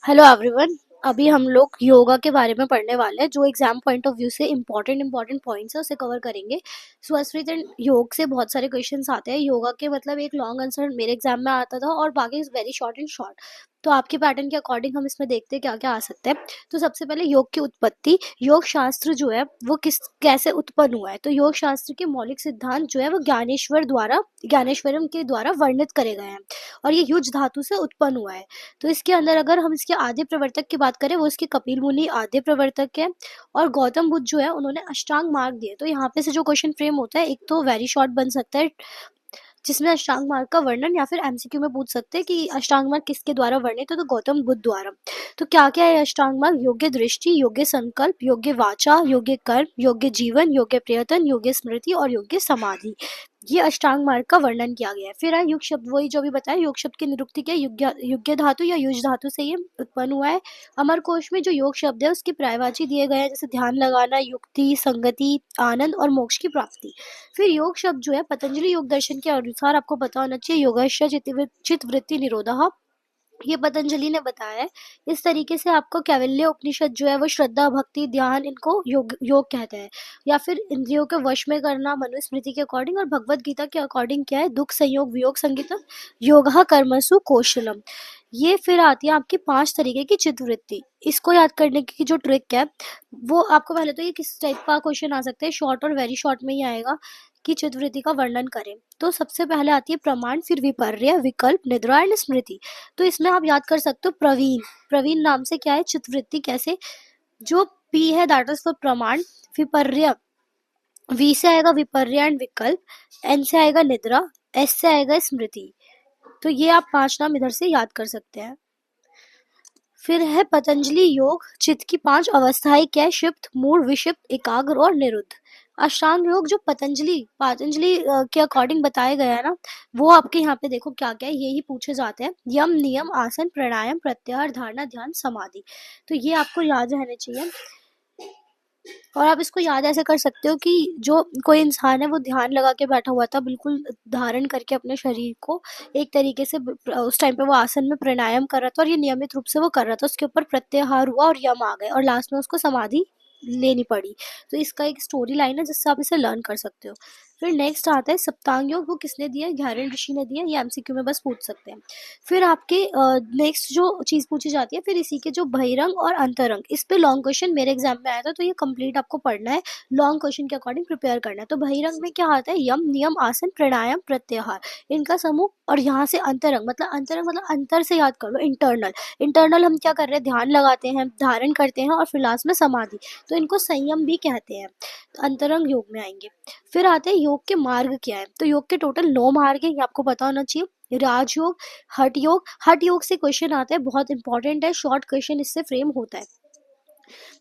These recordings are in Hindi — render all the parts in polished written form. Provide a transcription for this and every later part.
Hello everyone. अभी हम लोग योगा के बारे में पढ़ने वाले हैं, जो एग्जाम पॉइंट ऑफ व्यू से इम्पोर्टेंट पॉइंट्स है उसे कवर करेंगे। सो अस्मित योग से बहुत सारे क्वेश्चंस आते हैं। योगा के मतलब एक लॉन्ग आंसर मेरे एग्जाम में आता था और बाकी वेरी शॉर्ट एंड शॉर्ट। तो आपके पैटर्न के अकॉर्डिंग हम इसमें देखते हैं क्या क्या आ सकते हैं। तो सबसे पहले योग की उत्पत्ति। योग शास्त्र जो है वो कैसे उत्पन्न हुआ है। तो योग शास्त्र के मौलिक सिद्धांत जो है वो ज्ञानेश्वरम के द्वारा वर्णित करे गए हैं और ये युज धातु से उत्पन्न हुआ है। तो इसके अंदर अगर हम इसके आद्य प्रवर्तक की बात करें, वो इसके कपिल मुनि आद्य प्रवर्तक है। और गौतम बुद्ध जो है उन्होंने अष्टांग मार्ग दिए। तो यहाँ पे से जो क्वेश्चन फ्रेम होता है, एक तो वेरी शॉर्ट बन सकता है जिसमें अष्टांग मार्ग का वर्णन, या फिर एमसीक्यू में पूछ सकते हैं कि अष्टांग मार्ग किसके द्वारा वर्णित है, तो गौतम बुद्ध द्वारा। तो क्या क्या है अष्टांग मार्ग? योग्य दृष्टि, योग्य संकल्प, योग्य वाचा, योग्य कर्म, योग्य जीवन, योग्य प्रयत्न, योग्य स्मृति और योग्य समाधि। ये अष्टांग मार्ग का वर्णन किया गया है। फिर है युग शब्द, वही जो भी बताया। योग शब्द की निरुक्ति क्या है? युग्य धातु या युज धातु से ये उत्पन्न हुआ है। अमर कोश में जो योग शब्द है उसके पर्यायवाची दिए गए हैं, जैसे ध्यान लगाना, युक्ति, संगति, आनंद और मोक्ष की प्राप्ति। फिर योग शब्द जो है पतंजलि योग दर्शन के अनुसार आपको पता होना चाहिए, योगश्य चित्त वृत्ति निरोधः, ये पतंजलि ने बताया है। इस तरीके से आपको कैवल्य उपनिषद जो है वो श्रद्धा, भक्ति, ध्यान, इनको योग योग कहते हैं। या फिर इंद्रियों के वश में करना मनुस्मृति के अकॉर्डिंग, और भगवत गीता के अकॉर्डिंग क्या है? दुख संयोग वियोग संगीतम योगः कर्मसु कौशलम। ये फिर आती है आपकी 5 तरीके की चित्तवृत्ति। इसको याद करने की जो ट्रिक है, वो आपको पहले तो ये किस टाइप का क्वेश्चन आ सकता है, शॉर्ट और वेरी शॉर्ट में ही आएगा कि चित्तवृत्ति का वर्णन करें। तो सबसे पहले आती है प्रमाण, फिर विपर्य, विकल्प, निद्रा एंड स्मृति। तो इसमें आप याद कर सकते हो प्रवीण। प्रवीण नाम से क्या है? चित्तवृत्ति। कैसे? जो पी है दैट इज फॉर प्रमाण, विपर्य, वी से आएगा विपर्य एंड विकल्प, एन से आएगा निद्रा, एस से आएगा स्मृति। तो ये आप 5 नाम इधर से याद कर सकते हैं। फिर है पतंजलि योग। चित्त की 5 अवस्थाएं क्या है? क्षिप्त, मूढ़, विक्षिप्त, एकाग्र और निरुद्ध। अष्टांग योग जो पतंजलि के अकॉर्डिंग बताया गया है ना, वो आपके यहाँ पे देखो क्या क्या है, यही पूछे जाते हैं। यम, नियम, आसन, प्राणायाम, प्रत्याहार, धारणा, ध्यान, समाधि। तो ये आपको याद रहने चाहिए। और आप इसको याद ऐसे कर सकते हो कि जो कोई इंसान है वो ध्यान लगा के बैठा हुआ था, बिल्कुल धारण करके अपने शरीर को एक तरीके से। उस टाइम पे वो आसन में प्राणायाम कर रहा था और ये नियमित रूप से वो कर रहा था। उसके ऊपर प्रत्याहार हुआ और यम आ गए और लास्ट में उसको समाधि लेनी पड़ी। तो इसका एक स्टोरी लाइन है जिससे आप इसे लर्न कर सकते हो। फिर नेक्स्ट आता है सप्तांग योग। वो किसने दिया? घैर्य ऋषि ने दिया। ये एमसीक्यू में बस पूछ सकते हैं। फिर आपके नेक्स्ट जो चीज पूछी जाती है, फिर इसी के जो बहिरंग और अंतरंग, इस पे लॉन्ग क्वेश्चन मेरे एग्जाम में आया था, तो ये कंप्लीट आपको पढ़ना है, लॉन्ग क्वेश्चन के अकॉर्डिंग प्रिपेयर करना है। तो बहिरंग में क्या आता है? यम, नियम, आसन, प्राणायाम, प्रत्याहार, इनका समूह। और यहाँ से अंतरंग मतलब अंतर से याद कर लो, इंटरनल। इंटरनल हम क्या कर रहे हैं? ध्यान लगाते हैं, धारण करते हैं और फिर लास्ट में समाधि। तो इनको संयम भी कहते हैं। तो अंतरंग योग में आएंगे। फिर आते हैं योग के मार्ग क्या है। तो योग के टोटल 9 मार्ग है, ये आपको पता होना चाहिए। राजयोग, हठ योग। हठ योग से क्वेश्चन आता है, बहुत इंपॉर्टेंट है, शॉर्ट क्वेश्चन इससे फ्रेम होता है।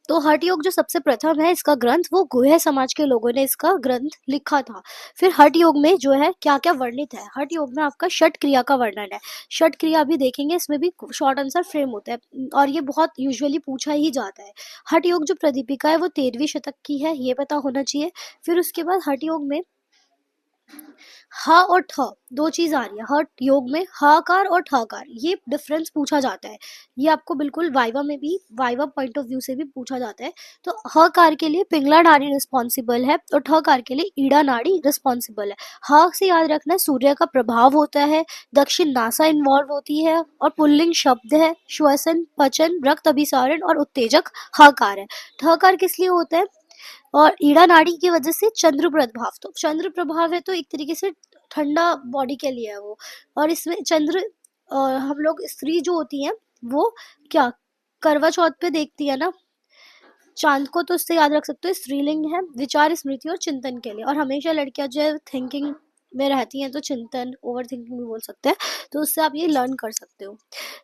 तो हठ योग जो सबसे प्रथम है, इसका ग्रंथ वो गुह्य समाज के लोगों ने इसका ग्रंथ लिखा था। फिर हठ योग में जो है क्या क्या वर्णित है? हठ योग में आपका षट क्रिया का वर्णन है। षट क्रिया भी देखेंगे, इसमें भी शॉर्ट आंसर फ्रेम होता है और ये बहुत यूजुअली पूछा ही जाता है। हठ योग जो प्रदीपिका है वो 13वीं शतक की है, ये पता होना चाहिए। फिर उसके बाद हठ योग में ह और ठ, 2 चीज आ रही है। हठ योग में हकार और ठकार, ये डिफरेंस पूछा जाता है। ये आपको बिल्कुल वाइवा में भी, वाइवा पॉइंट ऑफ व्यू से भी पूछा जाता है। तो हकार के लिए पिंगला नाड़ी रिस्पॉन्सिबल है और ठकार के लिए ईड़ा नाड़ी रिस्पॉन्सिबल है। ह से याद रखना है सूर्य का प्रभाव होता है, दक्षिण नासा इन्वॉल्व होती है और पुल्लिंग शब्द है। श्वसन, पचन, रक्त अभिसारण और उत्तेजक हकार है। ठकार किस लिए होता है? और ईड़ा नाड़ी की वजह से चंद्र प्रभाव। तो चंद्र प्रभाव है तो एक तरीके से ठंडा बॉडी के लिए है वो। और इसमें चंद्र, हम लोग स्त्री जो होती हैं वो क्या करवा चौथ पे देखती है ना चांद को, तो उससे याद रख सकते हो स्त्रीलिंग है। विचार, स्मृति और चिंतन के लिए। और हमेशा लड़कियां जो है थिंकिंग में रहती हैं, तो चिंतन, ओवर थिंकिंग भी बोल सकते हैं। तो उससे आप ये लर्न कर सकते हो।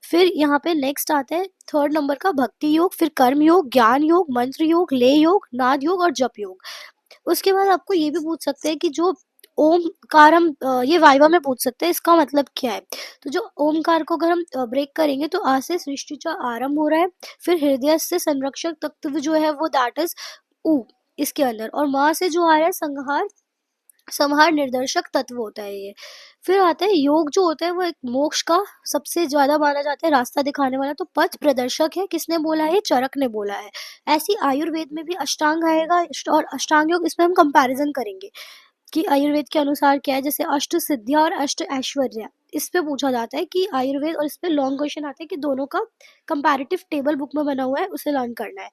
फिर यहाँ पे नेक्स्ट आता है 3rd नंबर का भक्ति योग, फिर कर्म योग, ज्ञान योग, मंत्र योग, ले योग, नाद योग और जप योग। उसके बाद आपको ये भी पूछ सकते हैं कि जो ओमकार, हम ये वाइवा में पूछ सकते हैं, इसका मतलब क्या है। तो जो ओमकार को अगर हम ब्रेक करेंगे तो आ से सृष्टि का आरंभ हो रहा है। फिर हृदय से संरक्षक तत्व जो है वो दैट इज उ इसके अंदर, और माँ से जो आ रहा है संहार संहार निर्देशक तत्व होता है ये। फिर आता है योग, जो होता है वो एक मोक्ष का सबसे ज्यादा माना जाता है रास्ता दिखाने वाला, तो पथ प्रदर्शक है। किसने बोला है? चरक ने बोला है। ऐसी आयुर्वेद में भी अष्टांग आएगा, और अष्टांग योग इसमें हम कंपैरिजन करेंगे कि आयुर्वेद के अनुसार क्या है, जैसे अष्ट सिद्धियां और अष्ट ऐश्वर्या, इस पे पूछा जाता है कि आयुर्वेद, और इस पे लॉन्ग क्वेश्चन आते हैं कि दोनों का कंपैरेटिव टेबल बुक में बना हुआ है, उसे लर्न करना है।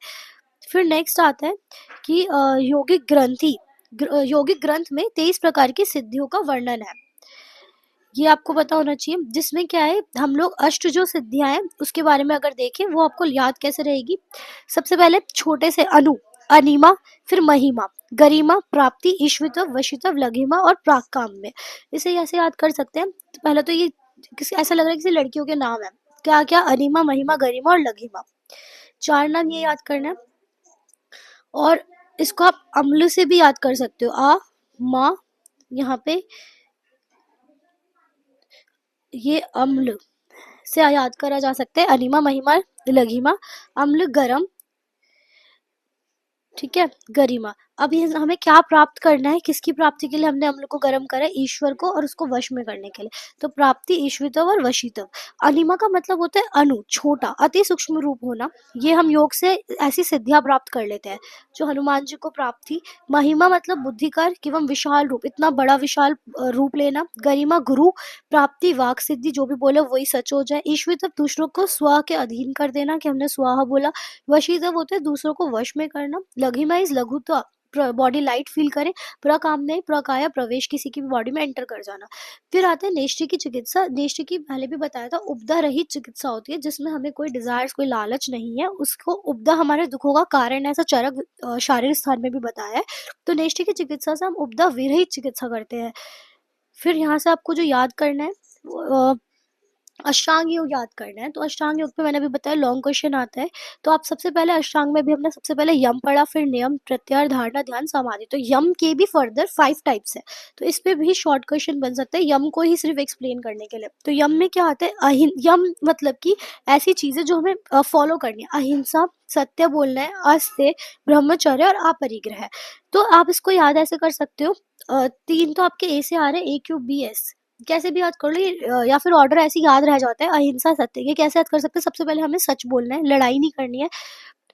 फिर नेक्स्ट आता है कि यौगिक ग्रंथि, यौगिक ग्रंथ में 23 प्रकार की सिद्धियों का वर्णन है, ये आपको पता होना चाहिए। जिसमें क्या है, हम लोग अष्ट जो सिद्धियां हैं उसके बारे में अगर देखें, वो आपको याद कैसे रहेगी। सबसे पहले छोटे से अनु, अनिमा, फिर महिमा, गरिमा, प्राप्ति, ईश्वितव, वशितव, लघिमा और प्राकाम्य। इसे ऐसे याद कर सकते हैं। तो पहले तो ये किसी ऐसा लग रहा है किसी लड़कियों के नाम है, क्या क्या, अनिमा, महिमा, गरिमा और लघिमा, 4 नाम ये याद करना है। और इसको आप अम्ल से भी याद कर सकते हो, आ, मा, यहाँ पे ये अम्ल से याद करा जा सकता है, अनिमा, महिमा, लघिमा, अम्ल, गरम, ठीक है, गरिमा। अब ये हमें क्या प्राप्त करना है, किसकी प्राप्ति के लिए हमने अम्ल को गर्म करा है? ईश्वर को, और उसको वश में करने के लिए। तो प्राप्ति, ईश्वितव और वशितव। अनिमा का मतलब होता है अणु, छोटा, अति सूक्ष्म रूप होना। ये हम योग से ऐसी सिद्धियां प्राप्त कर लेते हैं जो हनुमान जी को प्राप्त थी। महिमा मतलब बुद्धिकार एवं विशाल रूप, इतना बड़ा विशाल रूप लेना। गरिमा गुरु, प्राप्ति, वाक सिद्धि, जो भी बोले वही सच हो जाए। ईश्वितव दूसरों को स्व के अधीन कर देना, कि हमने स्वाहा बोला। वशीतव होते हैं दूसरों को वश में करना। लघिमा इज लघुत्व, बॉडी लाइट फील करे। प्रकाम्य, प्रकाया, प्रवेश, किसी की भी बॉडी में एंटर कर जाना। फिर आता है नेष्टि की चिकित्सा। नेष्टि की पहले भी बताया था, उपदा रहित चिकित्सा होती है, जिसमें हमें कोई डिजायर्स, कोई लालच नहीं है। उसको उपदा हमारे दुखों का कारण है, ऐसा चरक शारीरिक स्थान में भी बताया है। तो नेष्टि की चिकित्सा से हम उपदा विरहित चिकित्सा करते हैं। फिर यहाँ से आपको जो याद करना है, अष्टांग योग याद करना है। तो अष्टांग योग पे मैंने अभी बताया लॉन्ग क्वेश्चन आता है। तो आप सबसे पहले अष्टांग में भी हमने सबसे पहले यम पढ़ा, फिर नियम, प्रत्याहार, धारणा, ध्यान, समाधि। तो यम के भी फर्दर 5 टाइप्स है, तो इस पे भी शॉर्ट क्वेश्चन बन सकता है यम को ही सिर्फ एक्सप्लेन करने के लिए। तो यम में क्या आता है, यम मतलब कि ऐसी चीजें जो हमें फॉलो करनी है। अहिंसा, सत्य बोलना है, अस्त्य, ब्रह्मचर्य और अपरिग्रह। तो आप इसको याद ऐसे कर सकते हो, 3 तो आपके ए से आ रहे हैं, AQBS, कैसे भी याद कर लो ये, या फिर ऑर्डर ऐसे याद रह जाता है। अहिंसा, सत्य, ये कैसे याद कर सकते हैं? सबसे पहले हमें सच बोलना है, लड़ाई नहीं करनी है।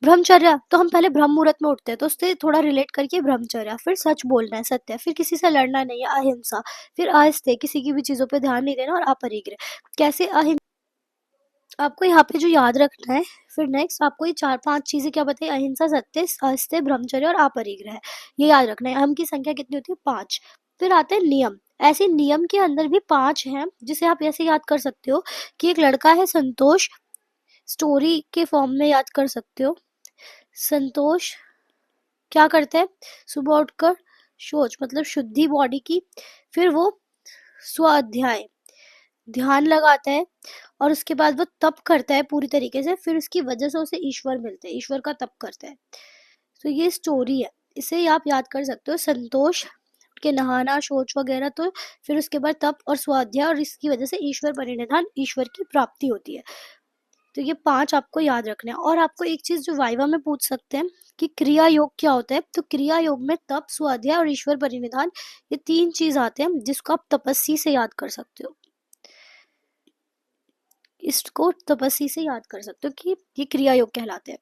ब्रह्मचर्या, तो हम पहले ब्रह्म मुहूर्त में उठते हैं, तो उससे थोड़ा रिलेट करके ब्रह्मचर्या। फिर सच बोलना है, सत्य, फिर किसी से लड़ना नहीं है, अहिंसा। फिर आस्ते, किसी की भी चीजों पे ध्यान नहीं देना, और अपरिग्रह। कैसे अहिंसा आपको यहाँ पे जो याद रखना है। फिर नेक्स्ट आपको ये 4-5 चीजें क्या बताई, अहिंसा, सत्य, अस्त्य, ब्रह्मचर्य और अपरिग्रह, ये याद रखना है। हम की संख्या कितनी होती है? 5। फिर आते हैं नियम। ऐसे नियम के अंदर भी 5 हैं, जिसे आप ऐसे याद कर सकते हो कि एक लड़का है संतोष, स्टोरी के फॉर्म में याद कर सकते हो। संतोष क्या करता है? सुबह उठकर शौच मतलब शुद्धि बॉडी की, फिर वो स्वाध्याय, ध्यान लगाता है, और उसके बाद वो तप करता है पूरी तरीके से, फिर उसकी वजह से उसे ईश्वर मिलते हैं, ईश्वर का तप करता है। तो ये स्टोरी है, इसे आप याद कर सकते हो। संतोष के नहाना, शौच वगैरह, तो फिर उसके बाद तप और स्वाध्याय, और इसकी वजह से ईश्वर परिनिधान, ईश्वर की प्राप्ति होती है। तो ये 5 आपको याद रखना है। और आपको एक चीज जो वाइवा में पूछ सकते हैं कि क्रिया योग क्या होता है, तो क्रिया योग में तप, स्वाध्याय और ईश्वर परिनिधान, ये 3 चीज आते हैं, जिसको आप तपस्वी से याद कर सकते हो। इसको तपस्वी से याद कर सकते हो कि ये क्रिया योग कहलाते हैं।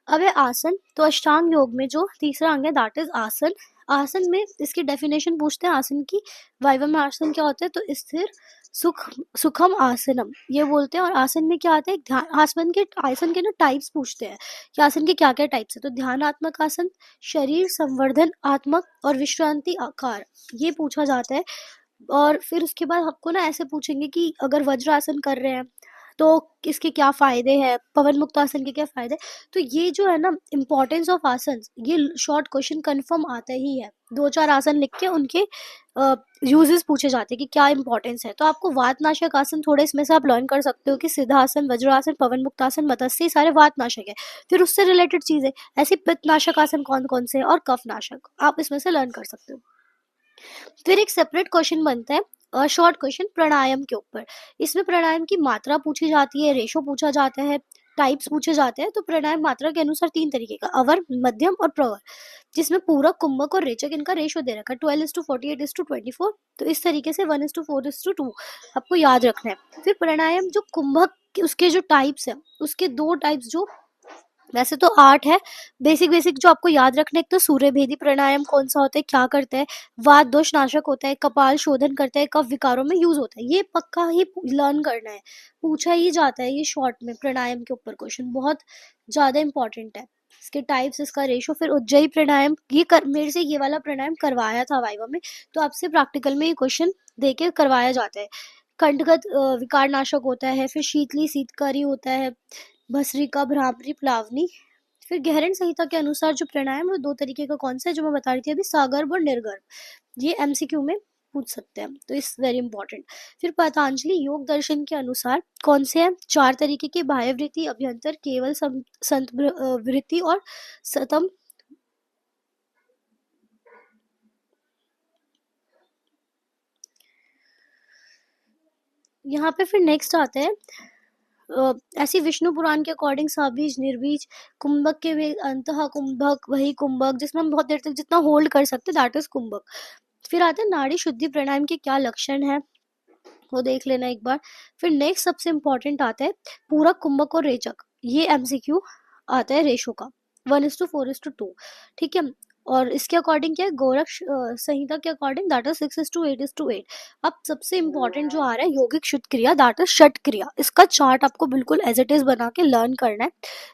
अब है आसन। तो अष्टांग योग में जो तीसरा अंग है, दैट इज आसन। आसन में इसकी डेफिनेशन पूछते हैं आसन की, वाइवा में आसन क्या होता है, तो स्थिर, सुखम आसनम, ये बोलते हैं। और आसन में क्या आता है, ध्यान। आसन के ना टाइप्स पूछते हैं कि आसन के क्या क्या टाइप्स है, तो ध्यानात्मक आसन, शरीर संवर्धन आत्मक, और विश्रांति आकार, ये पूछा जाता है। और फिर उसके बाद आपको ना ऐसे पूछेंगे कि अगर वज्रासन कर रहे हैं तो इसके क्या फायदे हैं, पवन मुक्त आसन के क्या फायदे। तो ये जो है ना इम्पोर्टेंस ऑफ आसन, ये शॉर्ट क्वेश्चन कंफर्म आता ही है। 2-4 आसन लिख के उनके यूजेस पूछे जाते हैं कि क्या इंपॉर्टेंस है। तो आपको वातनाशक आसन थोड़े इसमें से आप लर्न कर सकते हो कि सिद्धासन, वज्रासन, पवन मुक्त आसन, मत्स्य, सारे वातनाशक है। फिर उससे रिलेटेड चीजें ऐसी पित्तनाशक आसन कौन कौन से हैं, और कफनाशक, आप इसमें से लर्न कर सकते हो। फिर एक सेपरेट क्वेश्चन बनता है शॉर्ट क्वेश्चन प्राणायाम के ऊपर। इसमें प्राणायाम की मात्रा पूछी जाती है, रेशो पूछा जाता है, टाइप्स पूछे जाते हैं तो प्राणायाम मात्रा के अनुसार 3 तरीके का, अवर, मध्यम और प्रवर, जिसमें पूरक, कुंभक और रेचक इनका रेशो दे रखा है 12:48:24। तो इस तरीके से 1:4:2 आपको याद रखना है। फिर प्राणायाम जो कुंभक उसके जो टाइप्स है, उसके 2 टाइप्स जो वैसे तो 8 है, बेसिक बेसिक जो आपको याद रखना है, एक तो सूर्य भेदी प्राणायाम कौन सा होता है, क्या करता है, वात दोष नाशक होता है, कपाल शोधन करता है, कफ विकारों में यूज होता है। ये पक्का ही लर्न करना है, पूछा ही जाता है ये शॉर्ट में प्राणायाम के ऊपर क्वेश्चन, बहुत ज्यादा इंपॉर्टेंट है। इसके टाइप्स, इसका रेशो। फिर उज्जयी प्राणायाम, मेरे से ये वाला प्राणायाम करवाया था वाइवा में, तो आपसे प्रैक्टिकल में ये क्वेश्चन देके करवाया जाता है। कंठगत विकार नाशक होता है। फिर शीतली शीतकारी होता है, भस्त्रिका, भ्रामरी, प्लावनी। फिर गहरन संहिता के अनुसार जो प्राणायाम वो 2 तरीके का कौन सा है, जो मैं बता रही थी अभी, सागर्भ और निर्गर्भ। ये एमसीक्यू में पूछ सकते हैं, तो इस वेरी इंपॉर्टेंट। फिर पतंजलि योग दर्शन के अनुसार कौन से हैं, 4 तरीके के, बाह्य वृत्ति, अभ्यंतर, केवल, संत वृत्ति और सतम। यहाँ पे फिर नेक्स्ट आता है ऐसी विष्णु पुराण के अकॉर्डिंग साबीज, निर्बीज, कुंभक के वे अंतः कुंभक, वही कुंभक जिसमें हम बहुत देर तक जितना होल्ड कर सकते दैट इज कुंभक। फिर आता है नाड़ी शुद्धि प्राणायाम के क्या लक्षण है, वो देख लेना एक बार। फिर नेक्स्ट सबसे इंपॉर्टेंट आता है पूरक, कुंभक और रेचक। ये एमसीक्यू आता है रेशो का 1:4:2, ठीक है। और इसके अकॉर्डिंग क्या है, गोरख संहिता के अकॉर्डिंग दैट इज 6:8:8। अब सबसे इंपॉर्टेंट जो आ रहा है यौगिक शुद्ध क्रिया, दैट इज षट क्रिया। इसका चार्ट आपको बिल्कुल एज इट इज बना के लर्न करना है।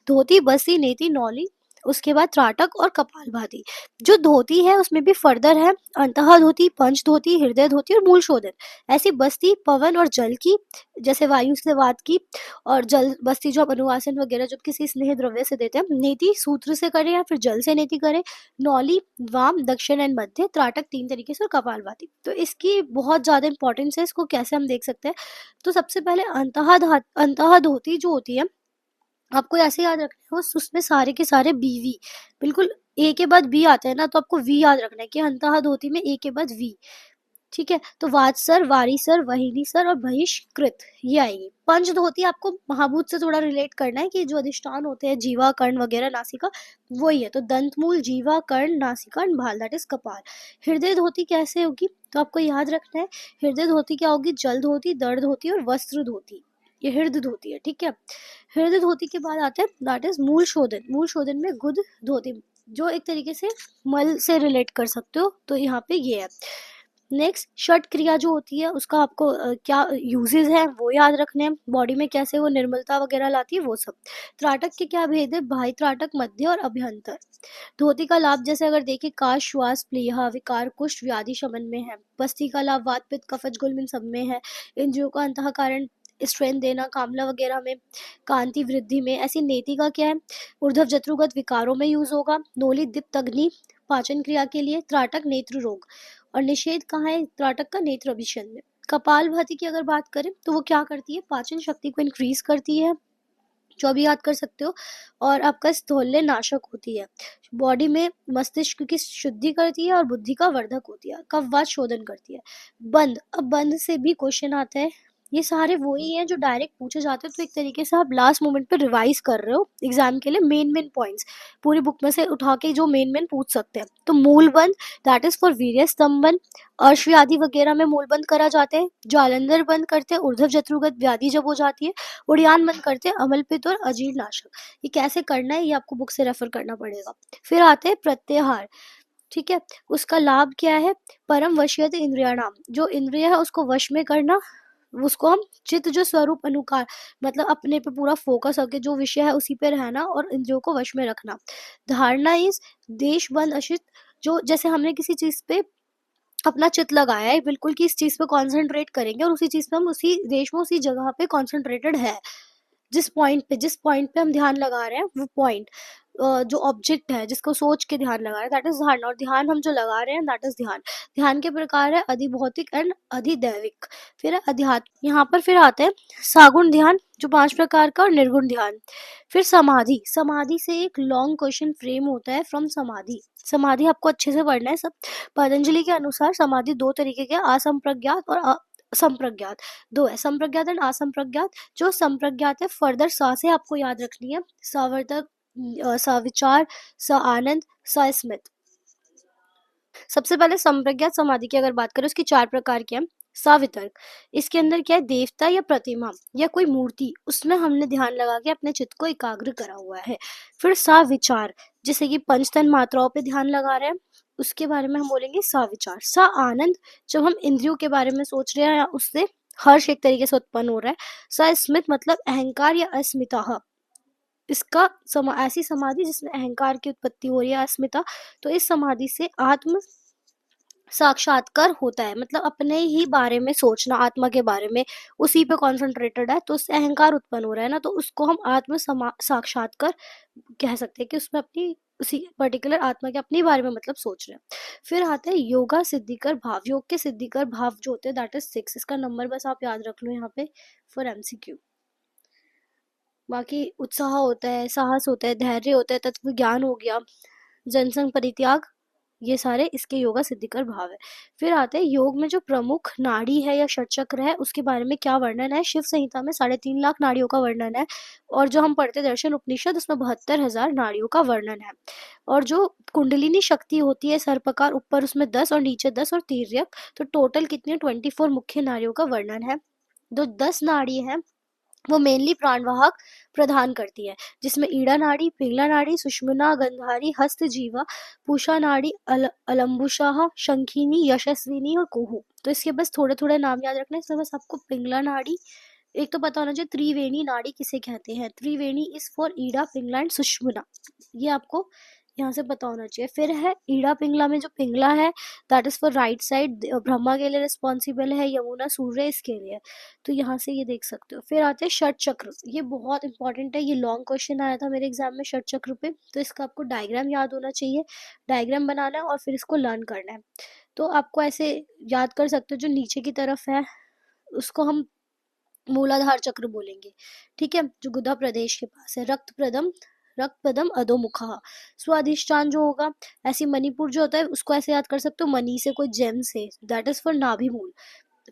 धोती, बसी, नेति, नौली, उसके बाद त्राटक और कपालभाति। जो धोती है उसमें भी फर्दर है अंतः धोती, पंच धोती, हृदय धोती और मूल शोधन। ऐसी बस्ती पवन और जल की, जैसे वायु से वात की, और जल बस्ती जो अनुवासन वगैरह जब किसी स्नेह द्रव्य से देते हैं। नेति सूत्र से करें या फिर जल से नेति करें। नौली वाम, दक्षिण एंड मध्य, त्राटक 3 तरीके से, और कपालभाति। तो इसकी बहुत ज्यादा इंपॉर्टेंस है, इसको कैसे हम देख सकते हैं। तो सबसे पहले अंतः धोती जो होती है आपको ऐसे याद रखना है, उसमें सारे के सारे बीवी, बिल्कुल ए के बाद बी आता है ना, तो आपको वी याद रखना है कि अंतः धोती में ए के बाद वी, ठीक है। तो वात्सर, वारीसर, वहिनीसर और बहिष्कृत ये आएगी। पंच धोती आपको महाभूत से थोड़ा रिलेट करना है कि जो अधिष्ठान होते हैं जीवा, कर्ण वगैरह, नासिका, वही है। तो दंतमूल, जीवा, कर्ण, नासिका एंड भाल, दैट इज कपाल। हृदय धोती कैसे होगी, तो आपको याद रखना है हृदय धोती क्या होगी, जल धोती, दर्द धोती और वस्त्र धोती, ये हृदय धोती है, ठीक है। हृदय धोती के बाद आते हैं दैट इज मूल शोधन। मूल शोधन में गुद धोती, जो एक तरीके से मल से रिलेट कर सकते हो, तो यहाँ पे ये है। नेक्स्ट षट क्रिया जो होती है उसका आपको क्या यूजेस है वो याद रखने हैं, बॉडी में कैसे वो निर्मलता वगैरह लाती है वो सब। त्राटक के क्या भेद है, बाह्य त्राटक, मध्य और अभ्यंतर। धोती का लाभ जैसे अगर देखें काश, श्वास, प्लीहा, विकार, कुष्ठ व्याधि शमन में है। बस्ती का लाभ वात, पित्त, कफज, गुल्म इन सब में है। इंद्रियों का अंतः कारण स्ट्रेंथ देना, कामला वगैरह में, कांति वृद्धि में। ऐसी नेति का क्या है, ऊर्ध्व जत्रुगत विकारों में यूज होगा। नोली, दीप्त अग्नि, पाचन क्रिया के लिए। त्राटक नेत्र रोग, और निषेध कहाँ है त्राटक का, नेत्र अभिषेद में। कपालभाति की अगर बात करें तो वो क्या करती है, पाचन शक्ति को इंक्रीज करती है, जो भी याद कर सकते हो। और आपका स्थौल्य नाशक होती है, बॉडी में मस्तिष्क की शुद्धि करती है और बुद्धि का वर्धक होती है। कफवात शोधन करती है। बंद, अब बंद से भी क्वेश्चन आता है, ये सारे वही हैं जो डायरेक्ट पूछे जाते हैं, तो एक तरीके से आप लास्ट मोमेंट पे रिवाइज कर रहे हो एग्जाम के लिए मेन पॉइंट्स, पूरी बुक में से उठा के जो मेन पूछ सकते हैं। तो मूल बंद दैट इज फॉर वीर्य स्तंभन, अर्श व्याधि वगैरह में मूल बंद करा जाते हैं। जालंधर बंद करते हैं ऊर्ध्व जत्रुगत व्याधि जब हो जाती है। उड़ियान बंद करते हैं अमलपित्त और अजीर्ण नाशक। ये कैसे करना है ये आपको बुक से रेफर करना पड़ेगा। फिर आते हैं प्रत्याहार, ठीक है। उसका लाभ क्या है, परम वशीयत इंद्रियाणाम, जो इंद्रिय है उसको वश में करना, उसको हम चित्त जो स्वरूप अनुकार, मतलब अपने पे पूरा फोकस होकर जो विषय है उसी पे रहना और इंद्रियों को वश में रखना। धारणा इस देश बंद अशित, जो जैसे हमने किसी चीज पे अपना चित्त लगाया है बिल्कुल कि इस चीज पे कॉन्सेंट्रेट करेंगे और उसी चीज पे हम उसी देश में उसी जगह पे कॉन्सेंट्रेटेड है, जिस पॉइंट पे हम ध्यान लगा रहे हैं वो पॉइंट, जो ऑब्जेक्ट है जिसको सोच के ध्यान लगा रहे हैं दैट इज ध्यान। और ध्यान हम जो लगा रहे हैं दैट इज ध्यान। ध्यान के प्रकार है अधिभौतिक एंड अधिदैविक। फिर है अध्यात्म, यहाँ पर फिर आते हैं सागुण ध्यान जो 5 प्रकार का, और निर्गुण ध्यान। फिर समाधि, समाधि से एक लॉन्ग क्वेश्चन फ्रेम होता है फ्रॉम समाधि। समाधि आपको अच्छे से पढ़ना है सब। पतंजलि के अनुसार समाधि 2 तरीके के, असंप्रज्ञात और संप्रज्ञात, दो है, संप्रज्ञात एंड असंप्रज्ञात। जो संप्रज्ञात है फर्दर सा से आपको याद रखनी है, सावर्तक, सविचार, स आनंद, सस्मित। सबसे पहले संप्रज्ञात समाधि की अगर बात करें, उसकी 4 प्रकार की है। सावितर्क, इसके अंदर क्या है, देवता या प्रतिमा या कोई मूर्ति, उसमें हमने ध्यान लगा के अपने चित्त को एकाग्र करा हुआ है। फिर साविचार, जैसे कि पंचतन मात्राओं पे ध्यान लगा रहे हैं, उसके बारे में हम बोलेंगे साविचार। सा आनंद, जब हम इंद्रियों के बारे में सोच रहे हैं या उससे हर्ष एक तरीके से उत्पन्न हो रहा है। सस्मित मतलब अहंकार या अस्मिता, इसका ऐसी समाधि जिसमें अहंकार की उत्पत्ति हो रही है, अस्मिता। तो इस समाधि से आत्म साक्षात्कार होता है, मतलब अपने ही बारे में सोचना, आत्मा के बारे में, उसी पे कॉन्सेंट्रेटेड है, तो उससे अहंकार उत्पन्न हो रहा है ना, तो उसको हम आत्म साक्षात्कार कह सकते हैं कि उसमें अपनी उसी पर्टिकुलर आत्मा के अपने बारे में मतलब सोच रहे हैं। फिर आता है योगा सिद्धिकर भाव। योग के सिद्धिकर भाव जो होते हैं दैट इज 6। इसका नंबर बस आप याद रख लो यहाँ पे फॉर एमसीक्यू। बाकी उत्साह होता है, साहस होता है, धैर्य होता है, तत्व ज्ञान हो गया, जनसंग परित्याग, ये सारे इसके योगा सिद्धिकर भाव है। फिर आते हैं योग में जो प्रमुख नाड़ी है या षटचक्र है, उसके बारे में क्या वर्णन है। शिव संहिता में 3.5 लाख नाड़ियों का वर्णन है, और जो हम पढ़ते दर्शन उपनिषद उसमें 72,000 नाड़ियों का वर्णन है। और जो कुंडलिनी शक्ति होती है सर्पकार, ऊपर उसमें 10 और नीचे 10 और तिर्यक, तो टोटल कितनी 24 मुख्य नाड़ियों का वर्णन है। जो 10 नाड़ी है वो मेनली प्राणवाहक प्रदान करती है, जिसमें ईड़ा नाड़ी, पिंगला नाड़ी, सुषुम्ना, गंधारी, हस्त जीवा, पूषा नाड़ी, अलम्बुशाह, शंखिनी, यशस्विनी और कुहू। तो इसके बस थोड़े थोड़े नाम याद रखना है। इसमें बस आपको पिंगला नाड़ी एक तो पता होना चाहिए, त्रिवेणी नाड़ी किसे कहते हैं। Triveni is for Ida, Pingala and Sushumna, ये आपको यहाँ से पता होना चाहिए। फिर है ईड़ा पिंगला में जो पिंगला है that is for right side, Brahma के लिए रिस्पॉन्सिबल है, यमुना सूर्य इसके लिए, तो यहाँ से ये देख सकते हो। फिर आते हैं षट चक्र, ये बहुत इंपॉर्टेंट है, ये लॉन्ग क्वेश्चन आया था मेरे एग्जाम में षट चक्र पे, तो इसका आपको डायग्राम याद होना चाहिए, डायग्राम बनाना है और फिर इसको लर्न करना है। तो आपको ऐसे याद कर सकते हो, जो नीचे की तरफ है उसको हम मूलाधार चक्र बोलेंगे, ठीक है, जो गुदा प्रदेश के पास है। रक्त पदम अधोमुखा, स्वाधिष्ठान जो होगा, ऐसी मणिपुर जो होता है उसको ऐसे याद कर सकते हो, मणि से कोई जेम से, दैट इज फॉर नाभि मूल।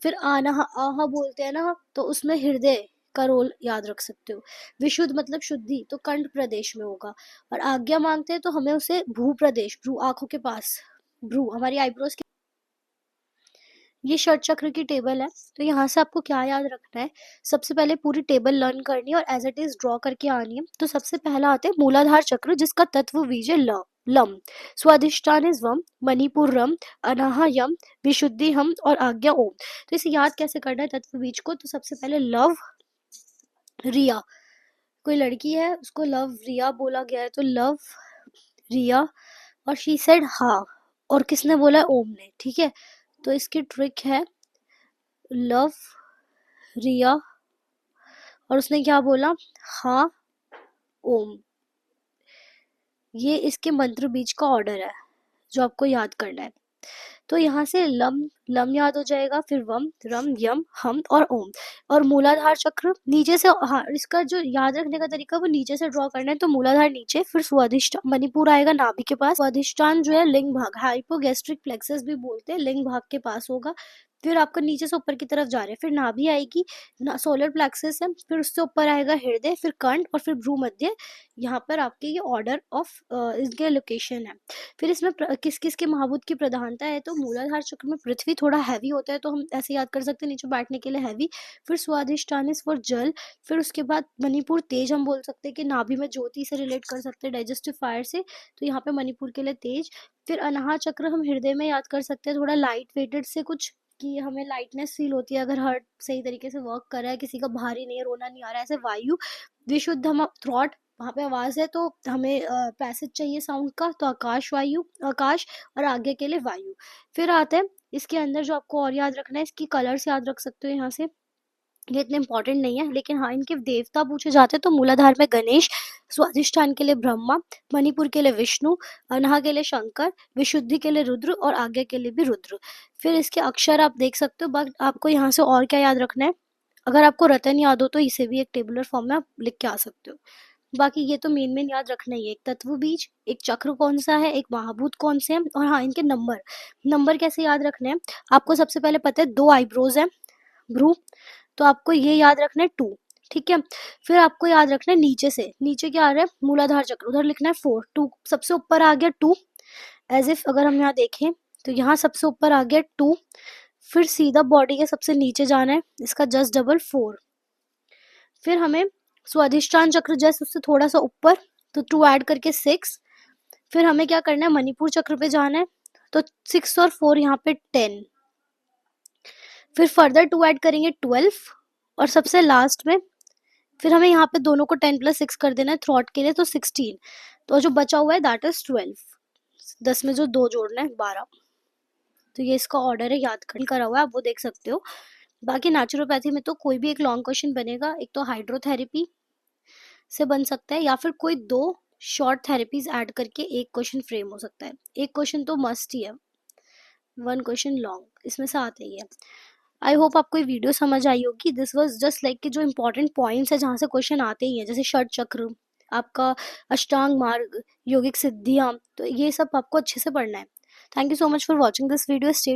फिर आना आहा बोलते हैं ना, तो उसमें हृदय का रोल याद रख सकते हो। विशुद्ध मतलब शुद्धि, तो कंठ प्रदेश में होगा। और आज्ञा मांगते हैं तो हमें उसे भू प्रदेश, भ्रू आंखों के पास, भ्रू हमारी आईब्रोज के, ये षट चक्र की टेबल है। तो यहाँ से आपको क्या याद रखना है, सबसे पहले पूरी टेबल लर्न करनी है और एज इट इज ड्रॉ करके आनी है। तो सबसे पहला आता है मूलाधार चक्र, जिसका तत्व बीज है लम, स्वाधिष्ठान इज वम, मणिपुर रम, अनाह यम, विशुद्धि हम और आज्ञा ओम। तो इसे याद कैसे करना है तत्व बीज को, तो सबसे पहले लव रिया, कोई लड़की है उसको लव रिया बोला गया है, तो लव रिया, और शी सेड हाँ, और किसने बोला है, ओम ने, ठीक है। तो इसकी ट्रिक है लव रिया, और उसने क्या बोला, हाँ ओम, ये इसके मंत्र बीज का ऑर्डर है जो आपको याद करना है। तो यहाँ से लम लम याद हो जाएगा, फिर वम, रम, यम, हम और ओम। और मूलाधार चक्र नीचे से, हाँ इसका जो याद रखने का तरीका वो नीचे से ड्रॉ करना है, तो मूलाधार नीचे, फिर स्वादिष्टान मणिपुर आएगा नाभि के पास, स्वादिष्टान जो है लिंग भाग, हाइपोगैस्ट्रिक प्लेक्सस भी बोलते हैं, लिंग भाग के पास होगा। फिर आपका नीचे से ऊपर की तरफ जा रहे हैं, फिर नाभि आएगी, सोलर प्लेक्सस है, फिर उससे ऊपर आएगा हृदय, फिर कंठ और फिर भ्रू मध्य। यहाँ पर आपके ये ऑर्डर ऑफ इसके लोकेशन है। फिर इसमें किस किस के महाभूत की प्रधानता है, तो मूलाधार चक्र में पृथ्वी थोड़ा हैवी होता है, तो हम ऐसे याद कर सकते हैं नीचे बैठने के लिए हैवी। फिर स्वादिष्ठान इज फॉर जल, फिर उसके बाद मणिपुर तेज, हम बोल सकते हैं कि नाभि में ज्योति से रिलेट कर सकते हैं, डाइजेस्टिव फायर से, तो यहाँ पे मणिपुर के लिए तेज। फिर अनाहत चक्र हम हृदय में याद कर सकते हैं, थोड़ा लाइट वेटेड से कुछ, कि हमें लाइटनेस फील होती है अगर हार्ट सही तरीके से वर्क कर रहा है, किसी का भारी नहीं है, रोना नहीं आ रहा है, ऐसे। वायु विशुद्ध, हम थ्रॉट, वहाँ पे आवाज है तो हमें पैसेज चाहिए साउंड का, तो आकाश वायु, आकाश, और आगे के लिए वायु। फिर आते हैं इसके अंदर जो आपको और याद रखना है, इसकी कलर्स याद रख सकते हो यहाँ से, ये इतने इंपॉर्टेंट नहीं है, लेकिन हाँ इनके देवता पूछे जाते हैं तो मूलाधार में गणेश, स्वाधिष्ठान के लिए ब्रह्मा, मणिपुर के लिए विष्णु, अनाह के लिए शंकर, विशुद्धि के लिए रुद्र और आज्ञा के लिए भी रुद्र। फिर इसके अक्षर आप देख सकते हो, बट आपको यहाँ से और क्या याद रखना है, अगर आपको रतन याद हो तो इसे भी एक टेबुलर फॉर्म में आप लिख के आ सकते हो। बाकी ये तो मेन याद रखना ही है, एक तत्व बीज, एक चक्र कौन सा है, एक महाभूत कौन से हैं, और हाँ इनके नंबर कैसे याद रखने हैं। आपको सबसे पहले पता है 2 आईब्रोज है, भ्रू, तो आपको ये याद रखना है 2, ठीक है। फिर आपको याद रखना है नीचे से, नीचे क्या आ रहा है, मूलाधार चक्र, उधर लिखना है 4, 2 सबसे ऊपर आ गया 2, एज इफ अगर हम यहाँ देखें तो यहाँ सबसे ऊपर आ गया 2, फिर सीधा बॉडी के सबसे नीचे जाना है, इसका जस्ट डबल 4, फिर हमें स्वादिष्टान चक्र जस्ट उससे थोड़ा सा ऊपर, तो 2 ऐड करके 6, फिर हमें क्या करना है, मणिपुर चक्र पे जाना है, तो 6 और 4 यहाँ पे 10, फिर फर्दर 2 ऐड करेंगे 12, और सबसे लास्ट में फिर हमें यहाँ पे दोनों को 10 + 6 कर देना है थ्रॉट के लिए, तो 16, तो जो बचा हुआ है दैट इज 12, 10 में जो 2 जोड़ना है 12, तो ये इसका ऑर्डर है, याद करा हुआ है, आप वो देख सकते हो। बाकी नेचुरोपैथी में तो कोई भी एक लॉन्ग क्वेश्चन बनेगा, एक तो हाइड्रोथेरेपी से बन सकता है, या फिर कोई 2 शॉर्ट थेरेपीज ऐड करके एक क्वेश्चन फ्रेम हो सकता है, एक क्वेश्चन तो मस्ट ही है, 1 क्वेश्चन लॉन्ग, इसमें से आता ही है। आई होप आपको ये वीडियो समझ आई होगी। दिस वाज जस्ट लाइक कि जो इंपॉर्टेंट पॉइंट्स है जहाँ से क्वेश्चन आते ही हैं, जैसे षट चक्र, आपका अष्टांग मार्ग, योगिक सिद्धियाँ, तो ये सब आपको अच्छे से पढ़ना है। Thank you so much for watching this video. Stay